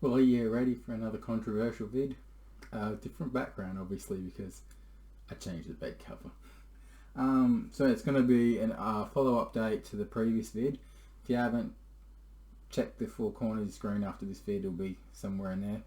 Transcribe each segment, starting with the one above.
Well, are you ready for another controversial vid? Different background, obviously, because I changed the bed cover. So it's going to be a follow update to the previous vid. If you haven't checked the four corners of the screen after this vid, it'll be somewhere in there.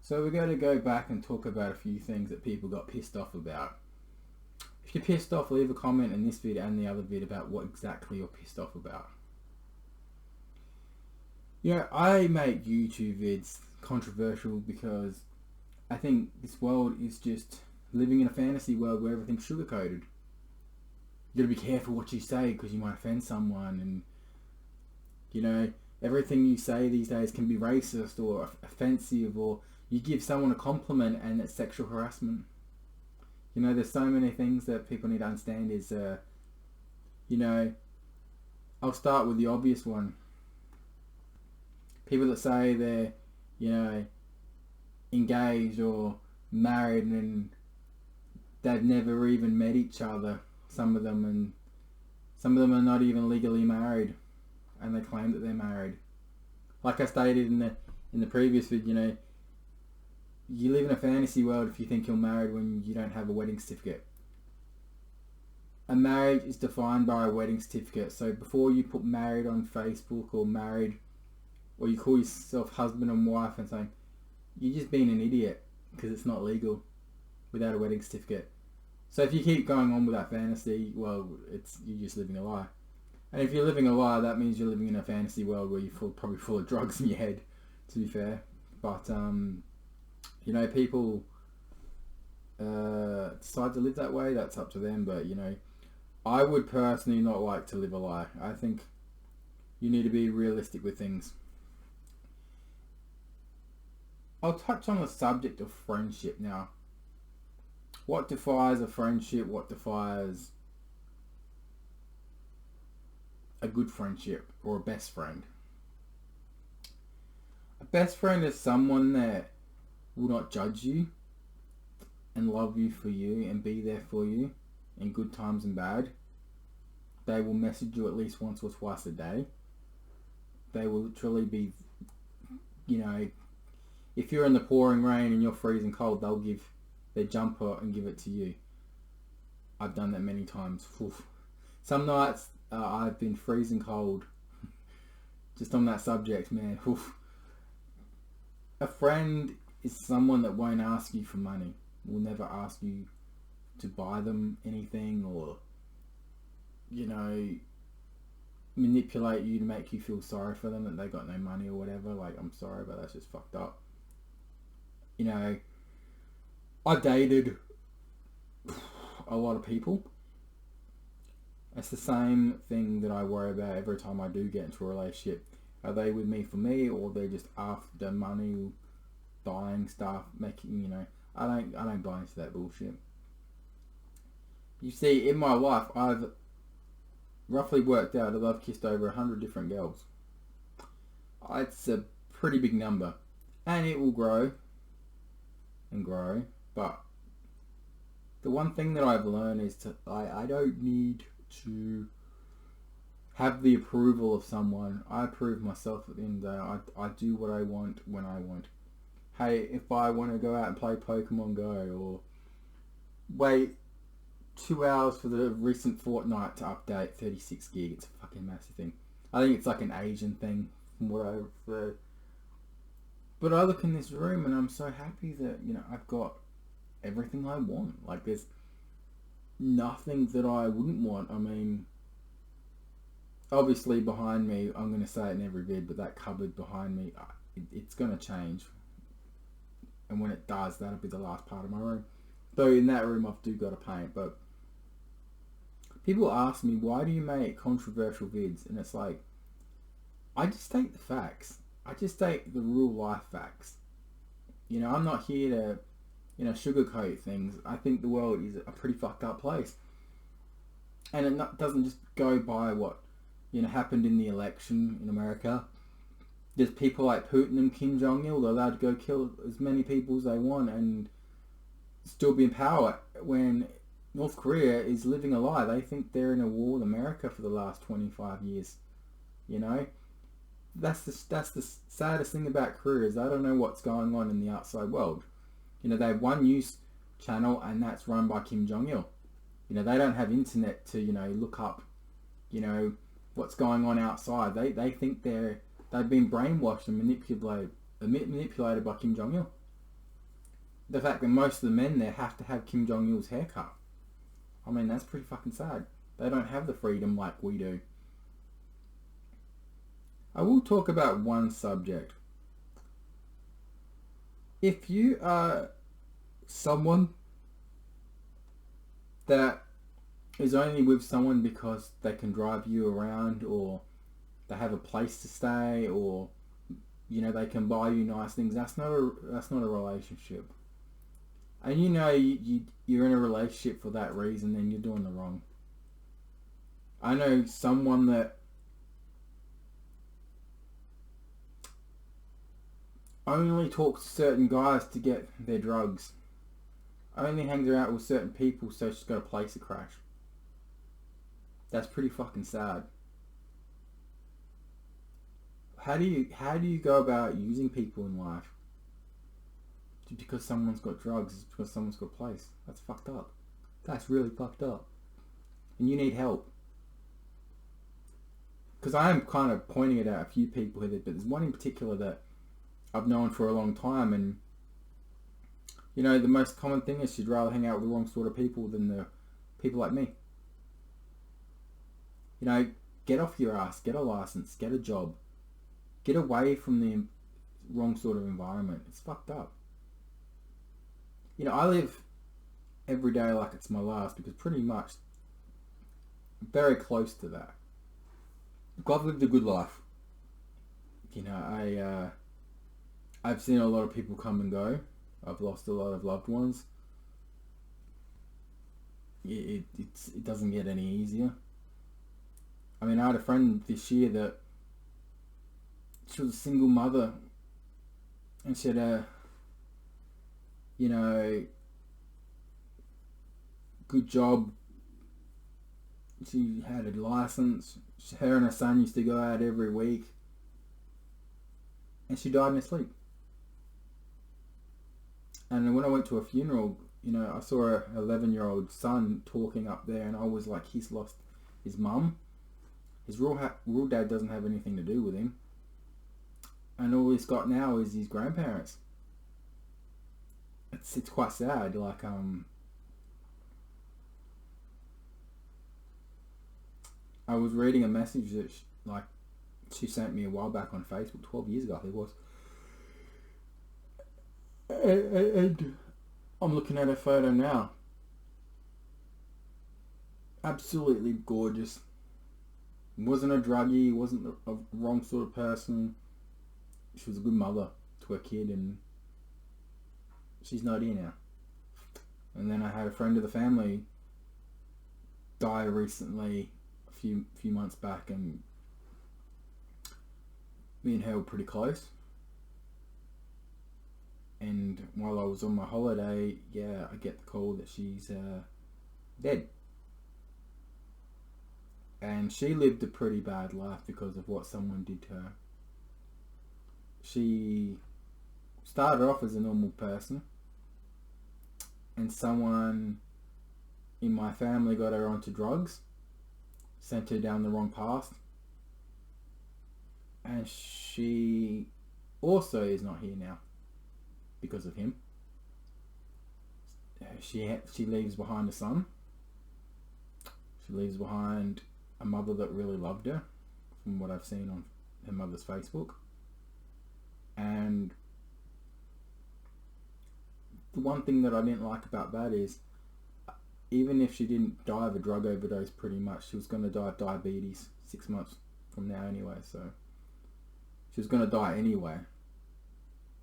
So we're going to go back and talk about a few things that people got pissed off about. If you're pissed off, leave a comment in this vid and the other vid about what exactly you're pissed off about. I make YouTube vids controversial because I think this world is just living in a fantasy world where everything's sugar-coated. You gotta be careful what you say because you might offend someone, and everything you say these days can be racist or offensive, or you give someone a compliment and it's sexual harassment. There's so many things that people need to understand is, I'll start with the obvious one. People that say they're, engaged or married and they've never even met each other, some of them are not even legally married and they claim that they're married. Like I stated in the previous video, you live in a fantasy world if you think you're married when you don't have a wedding certificate. A marriage is defined by a wedding certificate, so before you put married on Facebook or married, or you call yourself husband and wife and saying, you're just being an idiot because it's not legal without a wedding certificate. So if you keep going on with that fantasy, well, you're just living a lie. And if you're living a lie, that means you're living in a fantasy world where you're probably full of drugs in your head, to be fair. But, people decide to live that way, that's up to them. But, I would personally not like to live a lie. I think you need to be realistic with things. I'll touch on the subject of friendship now. What defines a friendship? What defines a good friendship or a best friend? A best friend is someone that will not judge you and love you for you and be there for you in good times and bad. They will message you at least once or twice a day. They will literally be, if you're in the pouring rain and you're freezing cold, they'll give their jumper and give it to you. I've done that many times. Oof. Some nights I've been freezing cold. Just on that subject, man. Oof. A friend is someone that won't ask you for money. Will never ask you to buy them anything or, manipulate you to make you feel sorry for them that they got no money or whatever. Like, I'm sorry, but that's just fucked up. I dated a lot of people. It's the same thing that I worry about every time I do get into a relationship. Are they with me for me, or they're just after money, buying stuff, making, I don't buy into that bullshit. You see, in my life, I've roughly worked out that I've kissed over 100 different girls. It's a pretty big number, and it will grow and grow. But the one thing that I've learned is I don't need to have the approval of someone. I approve myself at the end of the day. I do what I want when I want. Hey, if I want to go out and play Pokemon Go, or wait 2 hours for the recent Fortnite to update 36 gig, it's a fucking massive thing. I think it's like an Asian thing from what I've heard. But I look in this room and I'm so happy that, I've got everything I want. Like, there's nothing that I wouldn't want. I mean, obviously behind me, I'm going to say it in every vid, but that cupboard behind me, it's going to change. And when it does, that'll be the last part of my room. Though in that room I've do got to paint. But people ask me, why do you make controversial vids? And it's like, I just state the facts. I just state the real life facts. I'm not here to, sugarcoat things. I think the world is a pretty fucked up place. And it doesn't just go by what, happened in the election in America. There's people like Putin and Kim Jong-il. They're allowed to go kill as many people as they want and still be in power, when North Korea is living a lie. They think they're in a war with America for the last 25 years. that's the saddest thing about Korea is they don't know what's going on in the outside world. You know, they have one news channel and that's run by Kim Jong Il. You know, they don't have internet to, you know, look up, you know, what's going on outside. They think they've been brainwashed and manipulated by Kim Jong Il. The fact that most of the men there have to have Kim Jong Il's haircut. I mean, that's pretty fucking sad. They don't have the freedom like we do. I will talk about one subject. If you are someone that is only with someone because they can drive you around, or they have a place to stay, or you know they can buy you nice things, that's not a relationship. And you know you're in a relationship for that reason, then you're doing the wrong. I know someone that only talks to certain guys to get their drugs. Only hangs out with certain people so she's got a place to crash. That's pretty fucking sad. How do you go about using people in life? Just because someone's got drugs, just because someone's got a place. That's fucked up. That's really fucked up. And you need help. Because I am kind of pointing it at a few people here, but there's one in particular that I've known for a long time, and you know, the most common thing is she'd rather hang out with the wrong sort of people than the people like me. You know, get off your ass, get a license, get a job, get away from the wrong sort of environment. It's fucked up. You know, I live every day like it's my last, because pretty much very close to that. I've lived a good life. You know, I've seen a lot of people come and go. I've lost a lot of loved ones. It doesn't get any easier. I mean, I had a friend this year that she was a single mother, and she had a, you know, good job. She had a license. Her and her son used to go out every week, and she died in her sleep. And when I went to a funeral, you know, I saw her 11-year-old son talking up there, and I was like, he's lost his mum. His real dad doesn't have anything to do with him, and all he's got now is his grandparents. It's quite sad. Like I was reading a message that she sent me a while back on Facebook, 12 years ago I think it was. And I'm looking at her photo now. Absolutely gorgeous. Wasn't a druggie, wasn't a wrong sort of person. She was a good mother to her kid, and she's not here now. And then I had a friend of the family die recently, a few months back, and me and her were pretty close. And while I was on my holiday, I get the call that she's dead. And she lived a pretty bad life because of what someone did to her. She started off as a normal person, and someone in my family got her onto drugs, sent her down the wrong path, and she also is not here now because of him. She leaves behind a son. She leaves behind a mother that really loved her, from what I've seen on her mother's Facebook. And the one thing that I didn't like about that is, even if she didn't die of a drug overdose, pretty much she was going to die of diabetes 6 months from now anyway, so she was going to die anyway.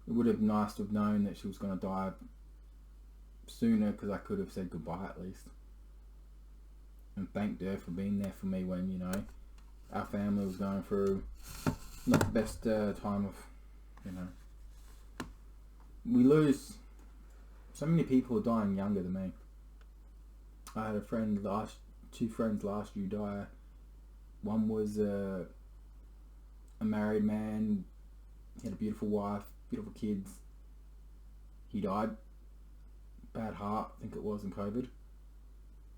It would have been nice to have known that she was going to die sooner, because I could have said goodbye at least and thanked her for being there for me when, you know, our family was going through not the best time of, you know, we lose so many people are dying younger than me. I had two friends last year die. One was a married man. He had a beautiful wife, beautiful kids. He died. Bad heart, I think it was, in COVID.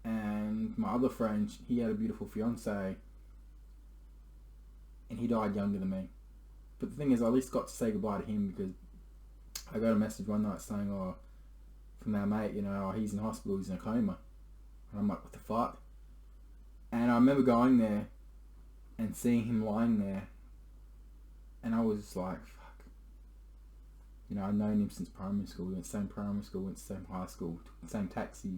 And my other friend, he had a beautiful fiance, and he died younger than me. But the thing is, I at least got to say goodbye to him, because I got a message one night saying, from our mate, he's in hospital, he's in a coma. And I'm like, what the fuck? And I remember going there and seeing him lying there, and I was like, fuck. I'd known him since primary school. We went to the same primary school, went to the same high school, same taxi,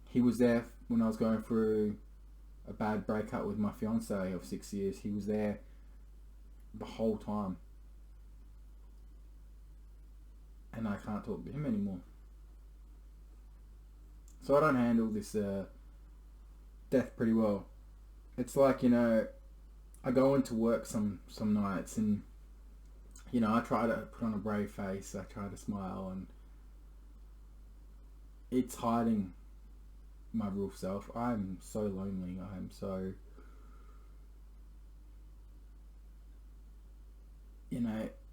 He was there when I was going through a bad breakup with my fiance of 6 years. He was there the whole time. And I can't talk to him anymore. So I don't handle this death pretty well. It's like, I go into work some nights, and I try to put on a brave face, I try to smile, and it's hiding my real self. I'm so lonely. I'm so,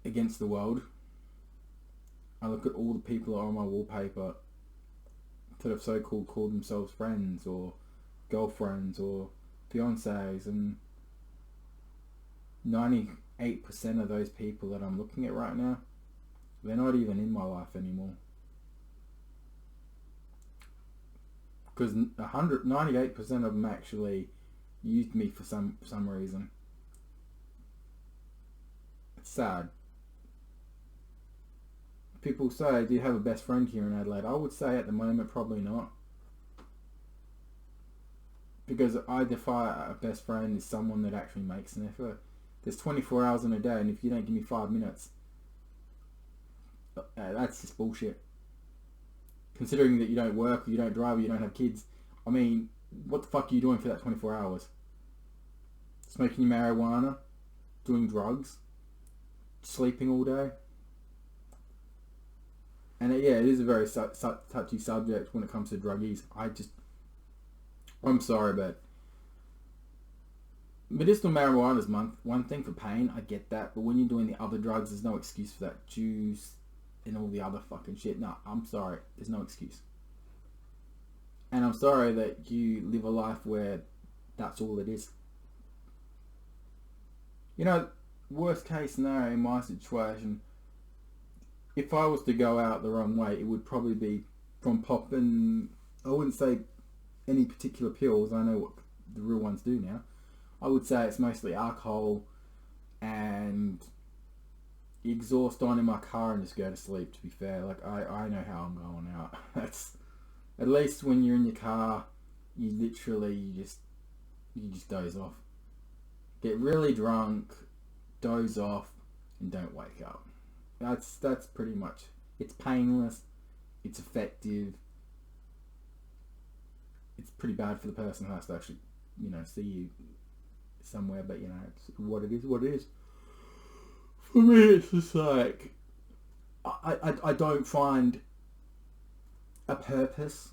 against the world. I look at all the people that are on my wallpaper that have so-called called themselves friends or girlfriends or fiancés, and 98% of those people that I'm looking at right now, they're not even in my life anymore. Because 98% of them actually used me for some reason. It's sad. People say, do you have a best friend here in Adelaide? I would say at the moment, probably not. Because I define a best friend as someone that actually makes an effort. There's 24 hours in a day, and if you don't give me 5 minutes, that's just bullshit. Considering that you don't work, or you don't drive, or you don't have kids, I mean, what the fuck are you doing for that 24 hours? Smoking marijuana? Doing drugs? Sleeping all day? And it is a very touchy subject when it comes to druggies. I'm sorry, but medicinal marijuana is one thing for pain, I get that, but when you're doing the other drugs, there's no excuse for that. Juice and all the other fucking shit. No, I'm sorry. There's no excuse. And I'm sorry that you live a life where that's all it is. Worst case scenario in my situation, if I was to go out the wrong way, it would probably be from popping, I wouldn't say any particular pills, I know what the real ones do now. I would say it's mostly alcohol and exhaust on in my car and just go to sleep, to be fair. Like, I know how I'm going out. That's, at least when you're in your car, you just doze off. Get really drunk, doze off, and don't wake up. That's pretty much, it's painless, it's effective, it's pretty bad for the person who has to actually, see you somewhere, but it's what it is. For me, it's just like, I don't find a purpose.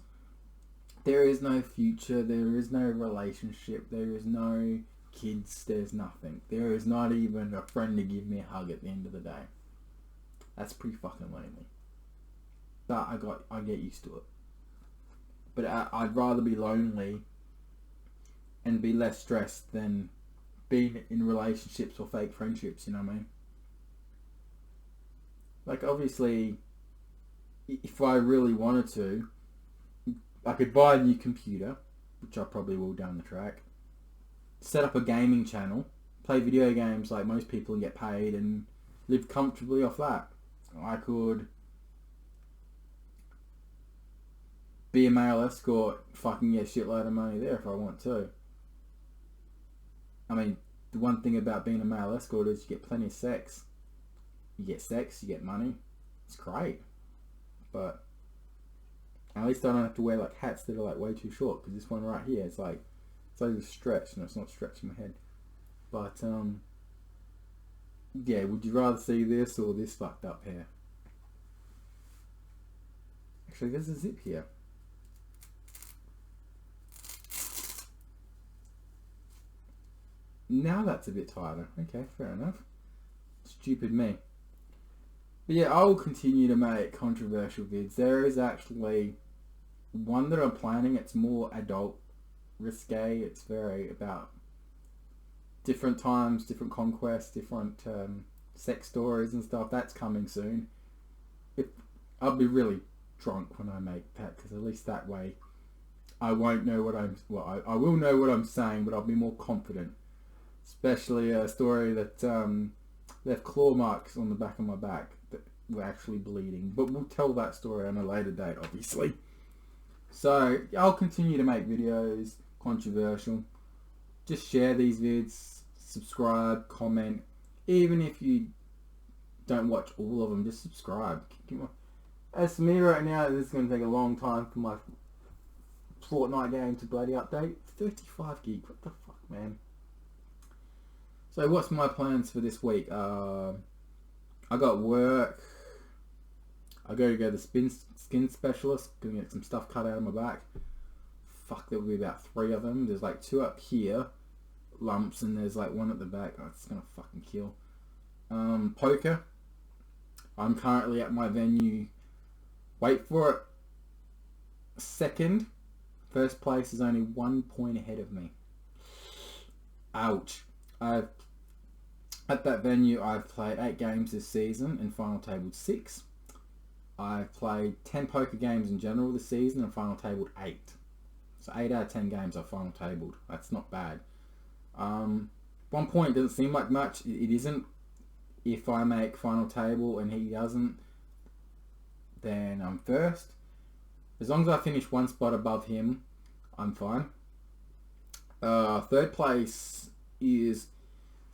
There is no future, there is no relationship, there is no kids, there's nothing. There is not even a friend to give me a hug at the end of the day. That's pretty fucking lonely. But I get used to it. But I'd rather be lonely and be less stressed than being in relationships or fake friendships, you know what I mean? Like, obviously, if I really wanted to, I could buy a new computer, which I probably will down the track, set up a gaming channel, play video games like most people and get paid, and live comfortably off that. I could be a male escort, fucking get a shitload of money there if I want to. I mean, the one thing about being a male escort is you get plenty of sex. You get sex, you get money. It's great. But at least I don't have to wear like hats that are like way too short, because this one right here, it's like, it's over stretched, and it's not stretching my head. But yeah, would you rather see this or this fucked up hair? Actually, there's a zip here. Now that's a bit tighter. Okay, fair enough. Stupid me. But yeah, I will continue to make controversial vids. There is actually one that I'm planning. It's more adult, risque. It's very about different times, different conquests, different sex stories and stuff. That's coming soon. I'll be really drunk when I make that, because at least that way I won't know what I'm... Well, I will know what I'm saying, but I'll be more confident. Especially a story that left claw marks on the back of my back that were actually bleeding. But we'll tell that story on a later date, obviously. So, I'll continue to make videos, controversial. Just share these vids, subscribe, comment. Even if you don't watch all of them, just subscribe. As for me right now, this is going to take a long time for my Fortnite game to bloody update. 35 gig, what the fuck, man. So what's my plans for this week? I got work. I gotta go to the skin specialist, gonna get some stuff cut out of my back. Fuck, there will be about 3 of them. There's like 2 up here, lumps, and there's like 1 at the back. Oh, it's gonna fucking kill. Poker. I'm currently at my venue. Wait for it. Second. First place is only 1 point ahead of me. Ouch. At that venue, I've played 8 games this season and final tabled 6. I've played 10 poker games in general this season and final tabled 8. So 8 out of 10 games I've final tabled. That's not bad. 1 point doesn't seem like much. It isn't. If I make final table and he doesn't, then I'm first. As long as I finish 1 spot above him, I'm fine. Third place is...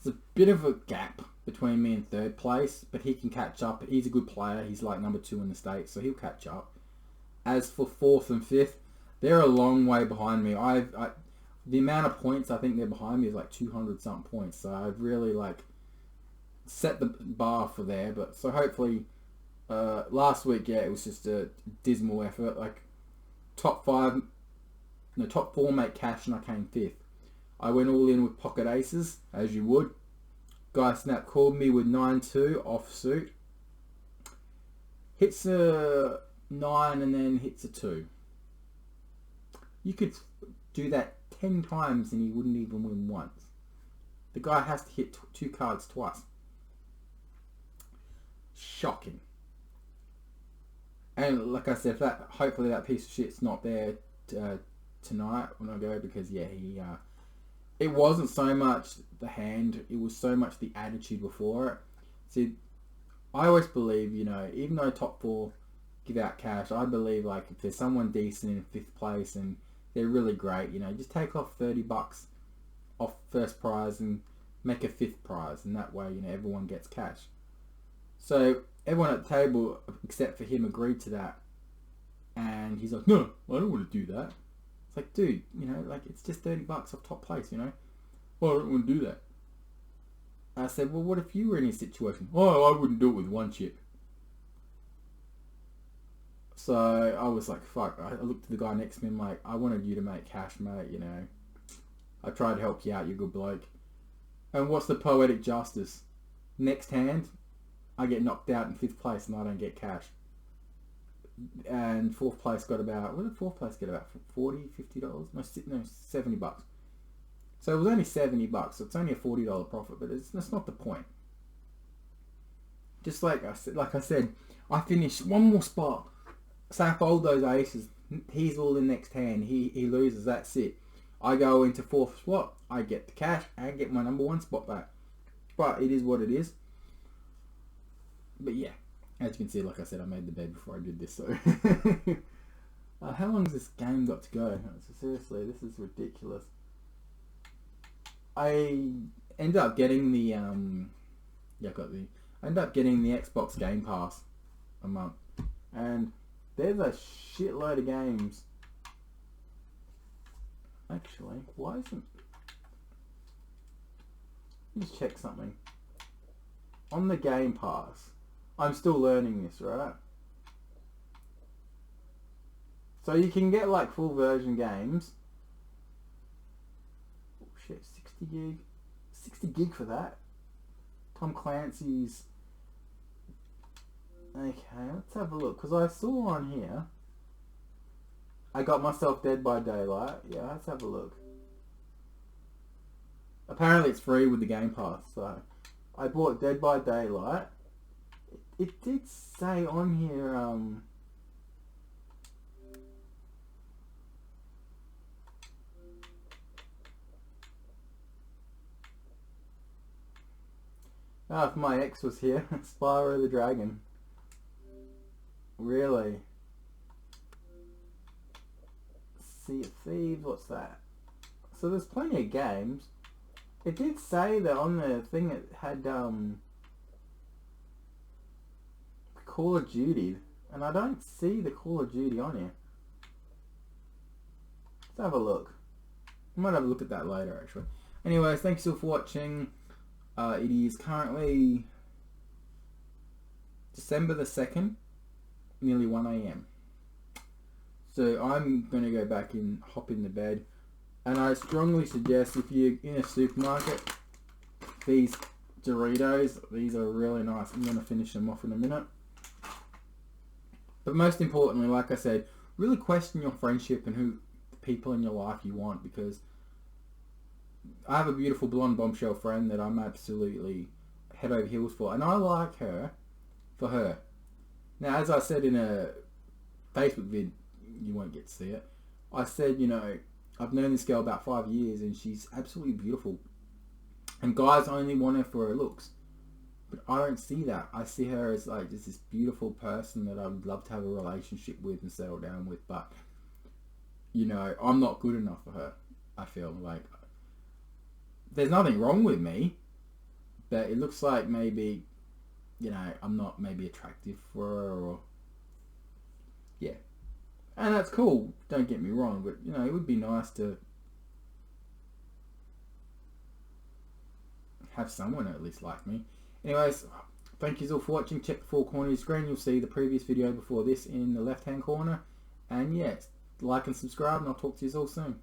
There's a bit of a gap between me and third place, but he can catch up. He's a good player. He's like number 2 in the state, so he'll catch up. As for 4th and 5th, they're a long way behind me. The amount of points I think they're behind me is like 200 something points, so I've really like set the bar for there. But so hopefully, last week, yeah, it was just a dismal effort. Like top 4 make cash, and I came 5th. I went all in with pocket aces, as you would. Guy snap called me with 9-2 offsuit. Hits a 9 and then hits a 2. You could do that 10 times and he wouldn't even win once. The guy has to hit 2 cards twice. Shocking. And like I said, hopefully that piece of shit's not there tonight when I go, because yeah, it wasn't so much the hand, it was so much the attitude before it. See, I always believe, even though top 4 give out cash, I believe like if there's someone decent in 5th place and they're really great, just take off $30 off first prize and make a 5th prize, and that way, everyone gets cash. So everyone at the table except for him agreed to that, and he's like, no, I don't want to do that. It's like, dude, like it's just $30 off top place, Well, I don't want to do that. I said, well, what if you were in his situation? Oh, I wouldn't do it with 1 chip. So I was like, fuck. I looked at the guy next to me, I'm like, I wanted you to make cash, mate, I tried to help you out, you're a good bloke. And what's the poetic justice? Next hand, I get knocked out in 5th place and I don't get cash. And 4th place got about, what did 4th place get about? $40, $50? No, $70. So it was only $70, so it's only a $40 profit, but that's not the point. Just like I said, I finished 1 more spot. Say I fold those aces, he's all in next hand, he loses, that's it. I go into 4th spot, I get the cash, and get my number 1 spot back. But it is what it is. But yeah, as you can see, like I said, I made the bed before I did this, so... how long has this game got to go? Seriously, this is ridiculous. I ended up getting the I ended up getting the Xbox Game Pass a month, and there's a shitload of games. Actually, why isn't... Let's check something. On the Game Pass, I'm still learning this, right? So you can get like full version games. Oh shit, 60 gig, 60 gig for that. Tom Clancy's. Okay, let's have a look. Because I saw on here, I got myself Dead by Daylight. Yeah, let's have a look. Apparently it's free with the Game Pass. So I bought Dead by Daylight. It did say on here, if my ex was here, Spyro the Dragon. Really? Sea of Thieves, what's that? So there's plenty of games. It did say that on the thing it had Call of Duty, and I don't see the Call of Duty on here. Let's have a look. I might have a look at that later actually. Anyways, thanks all for watching. It is currently December the 2nd, nearly 1 AM. So I'm going to go back and hop in the bed. And I strongly suggest if you're in a supermarket, these Doritos, these are really nice. I'm going to finish them off in a minute. But most importantly, like I said, really question your friendship and who the people in your life you want, because I have a beautiful blonde bombshell friend that I'm absolutely head over heels for, and I like her for her. Now, as I said in a Facebook vid, you won't get to see it, I said, you know, I've known this girl about 5 years and she's absolutely beautiful. And guys only want her for her looks. But I don't see that. I see her as like just this beautiful person that I would love to have a relationship with and settle down with. But, you know, I'm not good enough for her. I feel like there's nothing wrong with me, but it looks like maybe, you know, I'm not maybe attractive for her, or yeah. And that's cool, don't get me wrong, but you know, it would be nice to have someone at least like me. Anyways, thank you all for watching. Check the four corners of the screen, you'll see the previous video before this in the left hand corner. And yeah, like and subscribe, and I'll talk to you all soon.